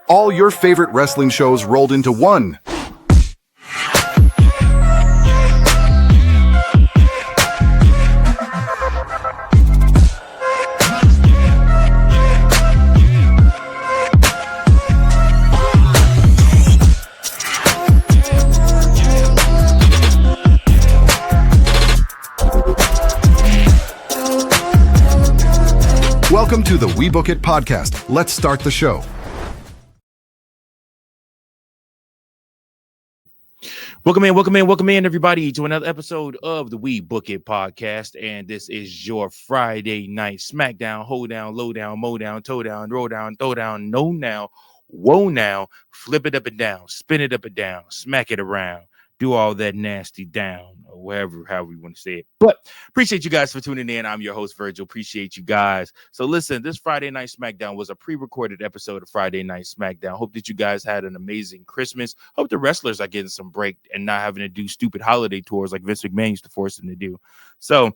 All your favorite wrestling shows rolled into one. Welcome to the We Book It podcast. Let's start the show. Welcome in, everybody, to another episode of the We Book It podcast. And this is your Friday night SmackDown, hold down, low down, mow down, toe down, roll down, throw down, no now, whoa now, flip it up and down, spin it up and down, smack it around, do all that nasty down, or however you want to say it. But appreciate you guys for tuning in. I'm your host, Virgil. Appreciate you guys. So listen, this Friday Night SmackDown was a pre-recorded episode of Friday Night SmackDown. Hope that you guys had an amazing Christmas. Hope the wrestlers are getting some break and not having to do stupid holiday tours like Vince McMahon used to force them to do. So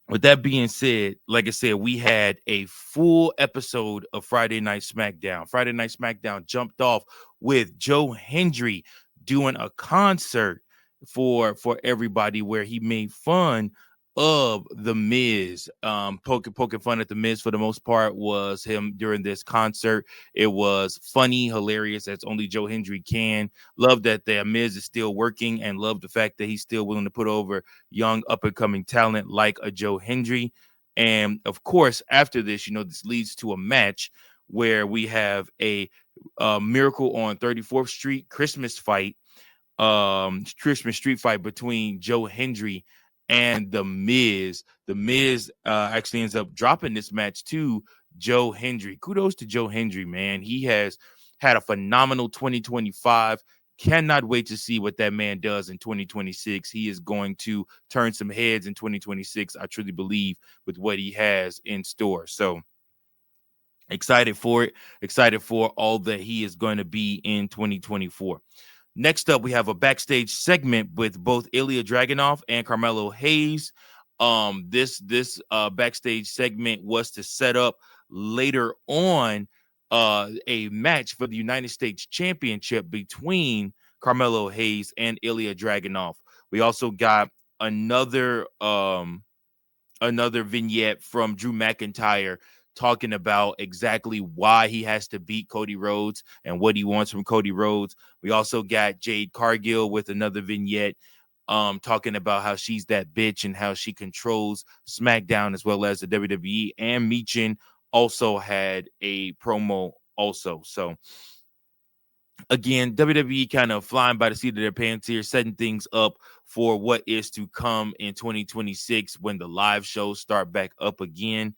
with that being said, like I said, we had a full episode of Friday Night SmackDown. Friday Night SmackDown jumped off with Joe Hendry doing a concert for everybody where he made fun of The Miz. Poking fun at The Miz for the most part was him during this concert. It was funny, hilarious, as only Joe Hendry can. Love that the Miz is still working, and love the fact that he's still willing to put over young up-and-coming talent like a Joe Hendry. And of course, after this, this leads to a match where we have a Miracle on 34th Street Christmas fight, Christmas street fight between Joe Hendry and The Miz. The Miz actually ends up dropping this match to Joe Hendry. Kudos to Joe Hendry, man. He has had a phenomenal 2025. Cannot wait to see what that man does in 2026. He is going to turn some heads in 2026, I truly believe, with what he has in store. So excited for it. Excited for all that he is going to be in 2024. Next up, we have a backstage segment with both Ilya Dragunov and CARMelo Hayes. This backstage segment was to set up later on a match for the United States Championship between CARMelo Hayes and Ilya Dragunov. We also got another vignette from Drew McIntyre talking about exactly why he has to beat Cody Rhodes and what he wants from Cody Rhodes. We also got Jade Cargill with another vignette talking about how she's that bitch and how she controls SmackDown as well as the WWE. And Michin also had a promo also. So again, WWE kind of flying by the seat of their pants here, setting things up for what is to come in 2026 when the live shows start back up again.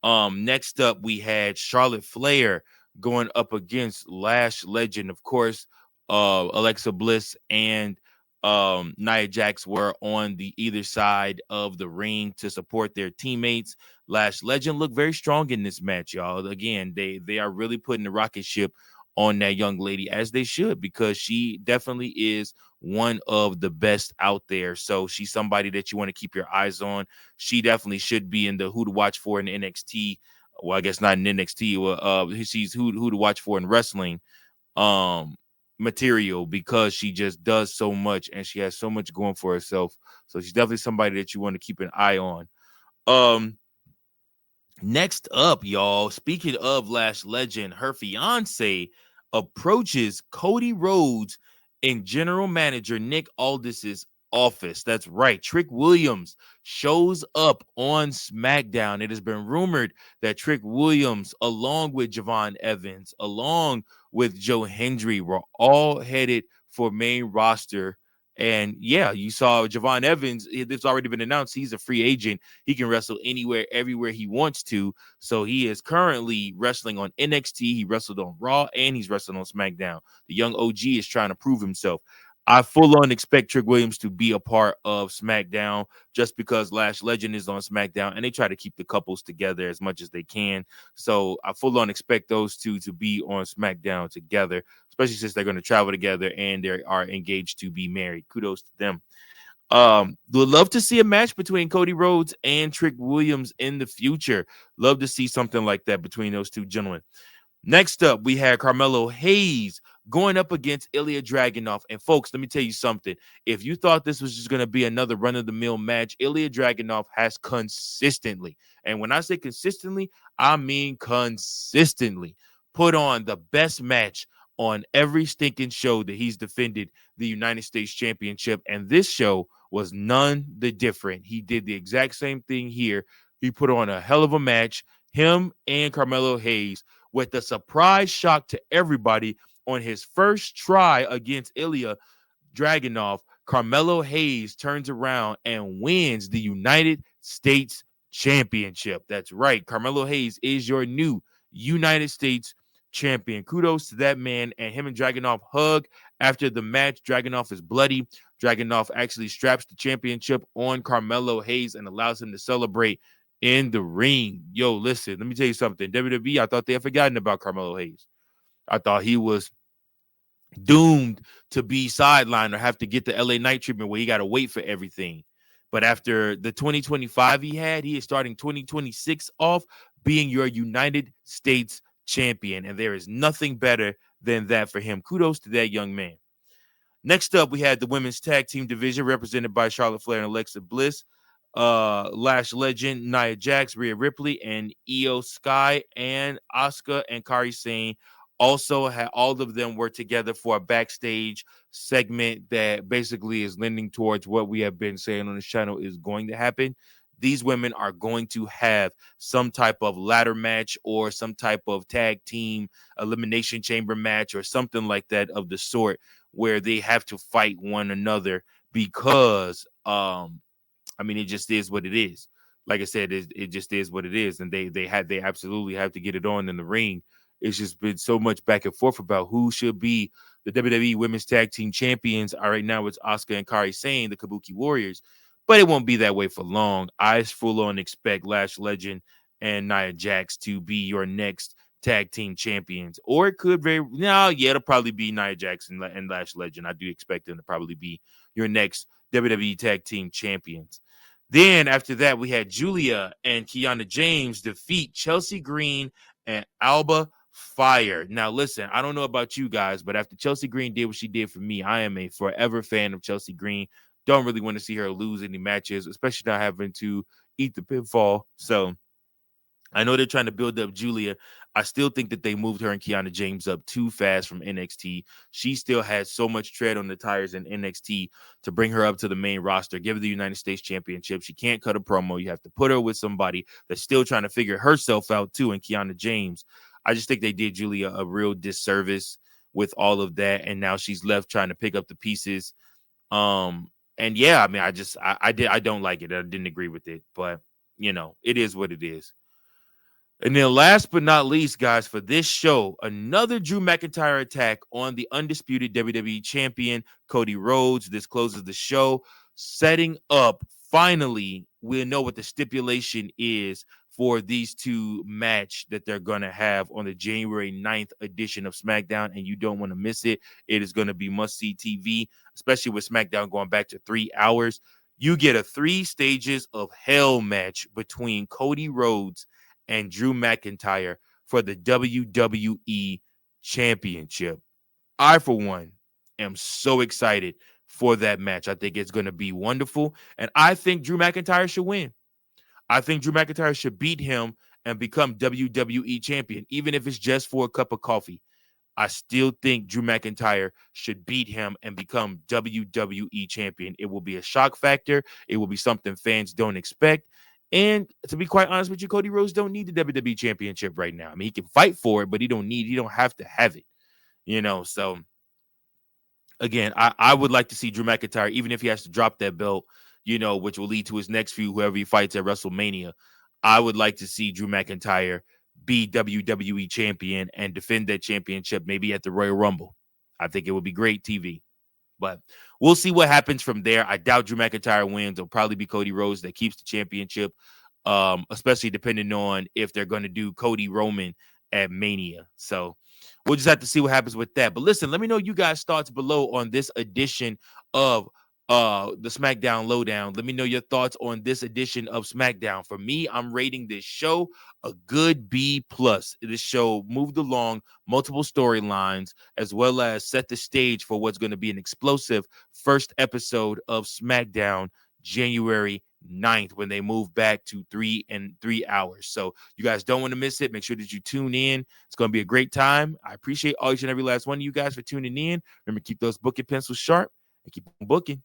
Next up, we had Charlotte Flair going up against Lash legend. Of course, Alexa Bliss and Nia Jax were on the either side of the ring to support their teammates. Lash legend looked very strong in this match, y'all. Again, they are really putting the rocket ship on that young lady, as they should, because she definitely is one of the best out there. So she's somebody that you want to keep your eyes on. She definitely should be in the who to watch for in NXT. Well, I guess not in NXT. She's who to watch for in wrestling material, because she just does so much and she has so much going for herself. So she's definitely somebody that you want to keep an eye on. Next up, y'all, speaking of Lash legend, her fiance approaches Cody Rhodes in general manager Nick Aldis's office. That's right. Trick Williams shows up on SmackDown. It has been rumored that Trick Williams, along with Javon Evans, along with Joe Hendry, were all headed for main roster. And yeah, you saw Javon Evans. It's already been announced he's a free agent. He can wrestle anywhere, everywhere he wants to. So he is currently wrestling on NXT. He wrestled on Raw and he's wrestling on SmackDown. The young OG is trying to prove himself. I full on expect Trick Williams to be a part of SmackDown just because Lash Legend is on SmackDown and they try to keep the couples together as much as they can. So I full on expect those two to be on SmackDown together, especially since they're going to travel together and they are engaged to be married. Kudos to them. Would love to see a match between Cody Rhodes and Trick Williams in the future. Love to see something like that between those two gentlemen. Next up, we had CARMelo Hayes going up against Ilya Dragunov. And folks, let me tell you something. If you thought this was just going to be another run-of-the-mill match, Ilya Dragunov has consistently, and when I say consistently, I mean consistently, put on the best match on every stinking show that he's defended the United States Championship. And this show was none the different. He did the exact same thing here. He put on a hell of a match, him and CARMelo Hayes, with the surprise shock to everybody on his first try against Ilya Dragunov. CARMelo Hayes turns around and wins the United States Championship. That's right. CARMelo Hayes is your new United States champion. Kudos to that man. And him and Dragunov hug after the match. Dragunov is bloody. Dragunov actually straps the championship on CARMelo Hayes and allows him to celebrate in the ring. Yo, listen, let me tell you something. WWE, I thought they had forgotten about CARMelo Hayes. I thought he was doomed to be sidelined or have to get the LA Knight treatment where he got to wait for everything. But after the 2025 he is starting 2026 off being your United States champion. And there is nothing better than that for him. Kudos to that young man. Next up, we had the women's tag team division represented by Charlotte Flair and Alexa Bliss, Lash legend Nia Jax, Rhea Ripley, and Io Sky, and Asuka and Kairi Sane. Also, had all of them were together for a backstage segment that basically is lending towards what we have been saying on this channel is going to happen. These women are going to have some type of ladder match or some type of tag team elimination chamber match or something like that of the sort where they have to fight one another because I mean, it just is what it is. Like I said, it just is what it is, and they absolutely have to get it on in the ring. It's just been so much back and forth about who should be the WWE Women's Tag Team Champions. All right, now it's Asuka and Kairi Sane, the Kabuki Warriors, but it won't be that way for long. I full on expect Lash Legend and Nia Jax to be your next tag team champions, or it could very it'll probably be Nia Jax and Lash Legend. I do expect them to probably be your next WWE Tag Team Champions. Then after that, we had Julia and Kiana James defeat Chelsea Green and Alba Fire. Now, listen, I don't know about you guys, but after Chelsea Green did what she did for me, I am a forever fan of Chelsea Green. Don't really want to see her lose any matches, especially not having to eat the pitfall. So I know they're trying to build up Julia. I still think that they moved her and Kiana James up too fast from NXT. She still has so much tread on the tires in NXT to bring her up to the main roster, give her the United States Championship. She can't cut a promo. You have to put her with somebody that's still trying to figure herself out too, and Kiana James. I just think they did Julia a real disservice with all of that, and now she's left trying to pick up the pieces. And yeah, I mean, I don't like it. I didn't agree with it, but it is what it is. And then last but not least, guys, for this show, another Drew McIntyre attack on the undisputed WWE champion, Cody Rhodes. This closes the show, setting up, finally, we'll know what the stipulation is for these two match that they're going to have on the January 9th edition of SmackDown, and you don't want to miss it. It is going to be must-see TV, especially with SmackDown going back to 3 hours. You get a 3 stages of hell match between Cody Rhodes and Drew McIntyre for the WWE Championship. I, for one, am so excited for that match. I think it's going to be wonderful, and I think Drew McIntyre should win. I think Drew McIntyre should beat him and become WWE champion, even if it's just for a cup of coffee. I still think Drew McIntyre should beat him and become WWE champion. It will be a shock factor. It will be something fans don't expect. And to be quite honest with you, Cody Rhodes don't need the WWE championship right now. I mean, he can fight for it, but he don't have to have it, So again, I would like to see Drew McIntyre, even if he has to drop that belt, which will lead to his next feud, whoever he fights at WrestleMania. I would like to see Drew McIntyre be WWE champion and defend that championship, maybe at the Royal Rumble. I think it would be great TV. But we'll see what happens from there. I doubt Drew McIntyre wins. It'll probably be Cody Rhodes that keeps the championship, especially depending on if they're going to do Cody Roman at Mania. So we'll just have to see what happens with that. But listen, let me know you guys' thoughts below on this edition of the SmackDown Lowdown. Let me know your thoughts on this edition of SmackDown. For me, I'm rating this show a good B+. This show moved along multiple storylines, as well as set the stage for what's going to be an explosive first episode of SmackDown January 9th, when they move back to 3 hours. So you guys don't want to miss it. Make sure that you tune in. It's going to be a great time. I appreciate each and every last one of you guys for tuning in. Remember, keep those booking pencils sharp and keep on booking.